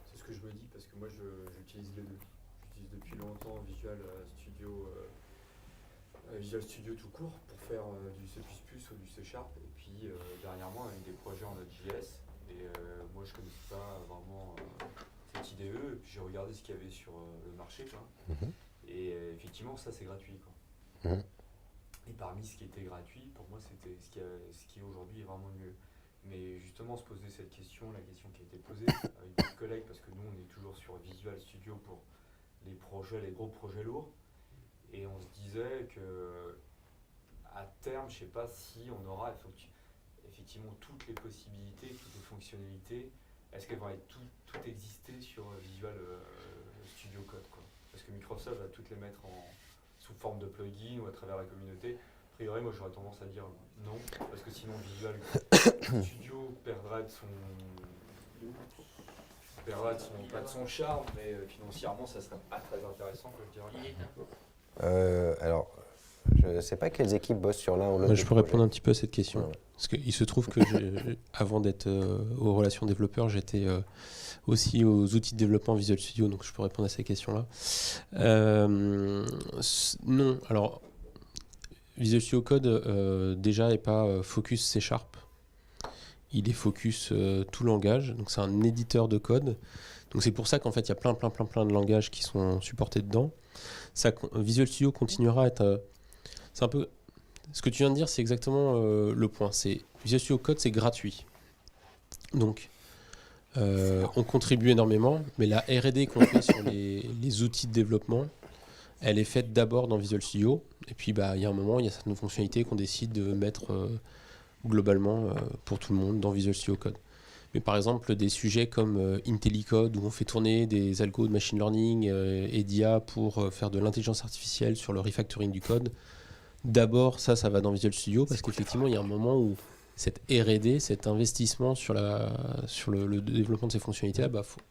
C'est ce que je me dis parce que moi j'utilise les deux. J'utilise depuis longtemps Visual Studio tout court pour faire du C++ ou du C#. Et puis dernièrement, on a eu des projets en Node.js. Et moi je connaissais pas vraiment cette IDE. Et puis j'ai regardé ce qu'il y avait sur le marché. Quoi. Et effectivement, ça c'est gratuit. Quoi. Et parmi ce qui était gratuit, pour moi c'était ce qui aujourd'hui est vraiment mieux. Mais justement, se poser cette question, la question qui a été posée avec d'autres collègues, parce que nous, on est toujours sur Visual Studio pour les projets, les gros projets lourds. Et on se disait que à terme, je ne sais pas si on aura effectivement toutes les possibilités, toutes les fonctionnalités. Est-ce qu'elles vont être toutes exister sur Visual Studio Code, quoi. Parce que Microsoft va toutes les mettre sous forme de plugin ou à travers la communauté. A priori, moi j'aurais tendance à dire non, parce que sinon Visual Studio perdra pas de son charme, mais financièrement ça serait pas très intéressant, quoi, je dirais. Alors, je Je ne sais pas quelles équipes bossent sur l'un ou l'autre. Je des peux répondre projets. un petit peu à cette question. Ouais. Parce qu'il se trouve que avant d'être aux relations développeurs, j'étais aussi aux outils de développement Visual Studio, donc je peux répondre à ces questions-là. Non, alors Visual Studio Code déjà n'est pas focus C#. Il est focus tout langage, donc c'est un éditeur de code. Donc c'est pour ça qu'en fait il y a plein de langages qui sont supportés dedans. Visual Studio continuera à être... c'est un peu... Ce que tu viens de dire, c'est exactement le point. Visual Studio Code, c'est gratuit. Donc, on contribue énormément, mais la R&D qu'on fait sur les outils de développement, elle est faite d'abord dans Visual Studio. Et puis, il y a un moment, il y a certaines fonctionnalités qu'on décide de mettre globalement pour tout le monde dans Visual Studio Code. Mais par exemple, des sujets comme IntelliCode, où on fait tourner des algos de machine learning et d'IA pour faire de l'intelligence artificielle sur le refactoring du code, d'abord, ça va dans Visual Studio parce qu'effectivement, il y a un moment où cette R&D, cet investissement sur le développement de ces fonctionnalités-là,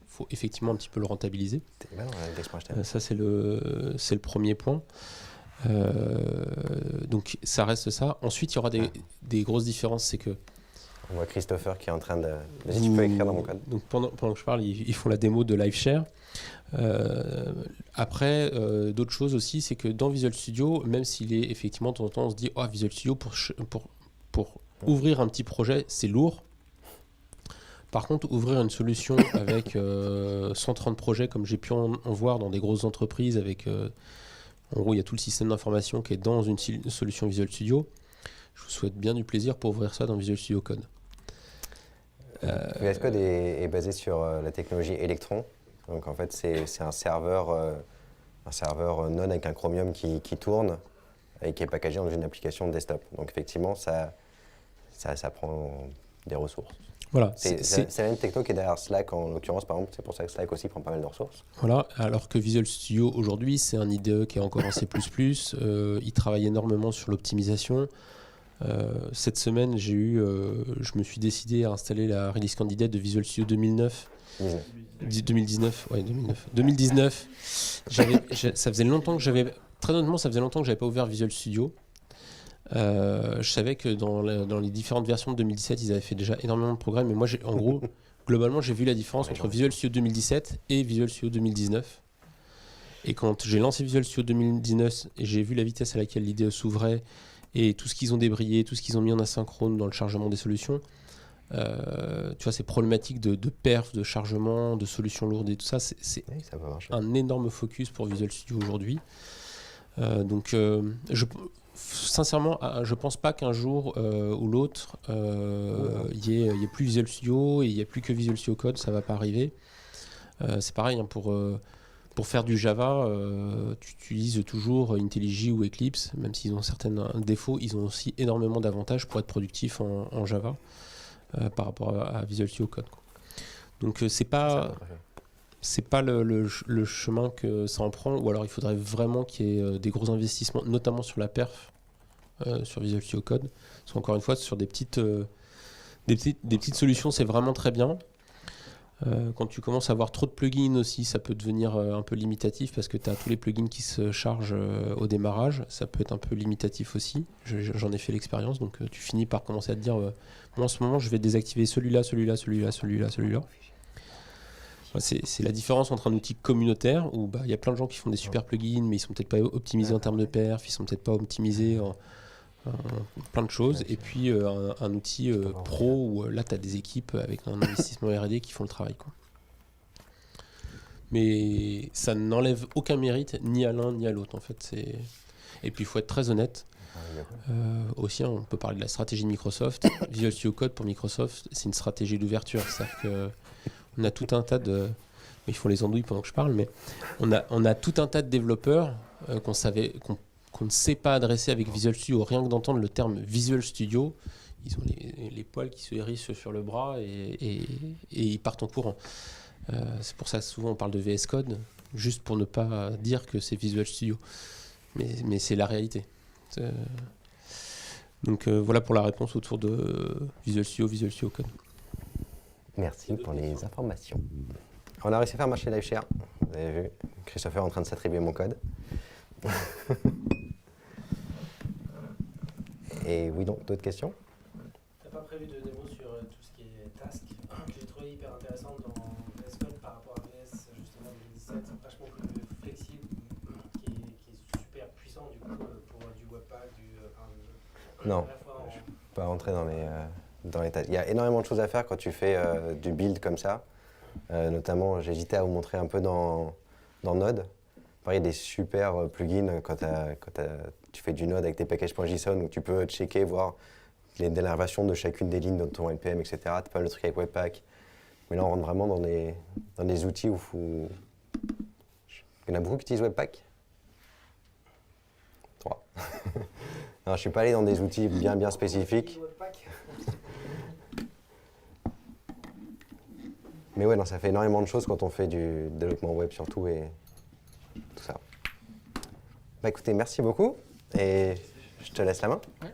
faut effectivement un petit peu le rentabiliser. Ça, c'est le premier point. Donc, ça reste ça. Ensuite, il y aura des grosses différences. C'est que on voit Christopher qui est en train de... Vas-y, tu peux écrire dans mon code. Donc, pendant que je parle, ils font la démo de LiveShare. Après, d'autres choses aussi, c'est que dans Visual Studio, même s'il est effectivement, de temps en temps, on se dit « Visual Studio, pour ouvrir un petit projet, c'est lourd. » Par contre, ouvrir une solution avec 130 projets, comme j'ai pu en voir dans des grosses entreprises, avec, en gros, il y a tout le système d'information qui est dans une solution Visual Studio. Je vous souhaite bien du plaisir pour ouvrir ça dans Visual Studio Code. VS Code est basé sur la technologie Electron. Donc en fait, c'est un serveur Node avec un Chromium qui tourne et qui est packagé dans une application desktop. Donc effectivement, ça prend des ressources. Voilà, c'est la même techno qui est derrière Slack en l'occurrence, par exemple. C'est pour ça que Slack aussi prend pas mal de ressources. Voilà, alors que Visual Studio aujourd'hui, c'est un IDE qui est encore en C++. Il travaille énormément sur l'optimisation. Cette semaine, je me suis décidé à installer la release candidate de Visual Studio 2019. 2019, ouais, 2019. Ça faisait longtemps que très honnêtement, ça faisait longtemps que j'avais pas ouvert Visual Studio. Je savais que dans les différentes versions de 2017, ils avaient fait déjà énormément de progrès, mais moi, en gros, globalement, j'ai vu la différence entre Visual Studio 2017 et Visual Studio 2019. Et quand j'ai lancé Visual Studio 2019 et j'ai vu la vitesse à laquelle l'IDE s'ouvrait et tout ce qu'ils ont débrayé, tout ce qu'ils ont mis en asynchrone dans le chargement des solutions, tu vois, ces problématiques de perf, de chargement, de solutions lourdes et tout ça, c'est un énorme focus pour Visual Studio aujourd'hui. Donc, sincèrement, je pense pas qu'un jour ou l'autre, il y ait plus Visual Studio et il n'y a plus que Visual Studio Code, ça va pas arriver. C'est pareil, hein, pour faire du Java, tu utilises toujours IntelliJ ou Eclipse, même s'ils ont certains défauts, ils ont aussi énormément d'avantages pour être productifs en Java par rapport à Visual Studio Code, quoi. Donc c'est pas le chemin que ça en prend, ou alors il faudrait vraiment qu'il y ait des gros investissements, notamment sur la perf, sur Visual Studio Code. Parce qu'encore une fois, sur des petites solutions, c'est vraiment très bien. Quand tu commences à avoir trop de plugins aussi, ça peut devenir un peu limitatif parce que tu as tous les plugins qui se chargent au démarrage. Ça peut être un peu limitatif aussi. J'en ai fait l'expérience, donc tu finis par commencer à te dire moi en ce moment je vais désactiver celui-là. C'est la différence entre un outil communautaire où il y a plein de gens qui font des super plugins, mais ils sont peut-être pas optimisés en termes de perf, ils sont peut-être pas optimisés en plein de choses, et puis un outil pro où là tu as des équipes avec un investissement R&D qui font le travail, quoi. Mais ça n'enlève aucun mérite ni à l'un ni à l'autre en fait. Et puis il faut être très honnête. Aussi, hein, on peut parler de la stratégie de Microsoft. Visual Studio Code pour Microsoft, c'est une stratégie d'ouverture. C'est-à-dire qu'on a tout un tas de... Il faut les andouilles pendant que je parle, mais on a tout un tas de développeurs qu'on ne sait pas adresser avec Visual Studio. Rien que d'entendre le terme Visual Studio, ils ont les poils qui se hérissent sur le bras et ils partent en courant. C'est pour ça que souvent on parle de VS Code, juste pour ne pas dire que c'est Visual Studio. Mais c'est la réalité. Donc voilà pour la réponse autour de Visual Studio Code. Merci pour les informations. On a réussi à faire marcher LiveShare. Vous avez vu, Christopher est en train de s'attribuer mon code. Et oui, donc, d'autres questions? T'as pas prévu de démo sur tout ce qui est task que j'ai trouvé hyper intéressant dans VS Code par rapport à VS justement 2017, vachement plus flexible, qui est super puissant du coup pour du Webpack, Non. à la fois en- Je ne vais pas rentrer dans les tâches. Il y a énormément de choses à faire quand tu fais du build comme ça. Notamment, j'hésitais à vous montrer un peu dans Node. Pareil, il y a des super plugins quand tu fais du Node avec tes packages.json où tu peux checker, voir les dénervations de chacune des lignes dans ton NPM, etc. Tu as pas le truc avec Webpack. Mais là, on rentre vraiment dans des outils où il y en a beaucoup qui utilisent Webpack. 3. Non, je ne suis pas allé dans des outils bien spécifiques. Webpack. Mais ouais, non, ça fait énormément de choses quand on fait du développement web surtout et tout ça. Bah écoutez, merci beaucoup et je te laisse la main. Ouais.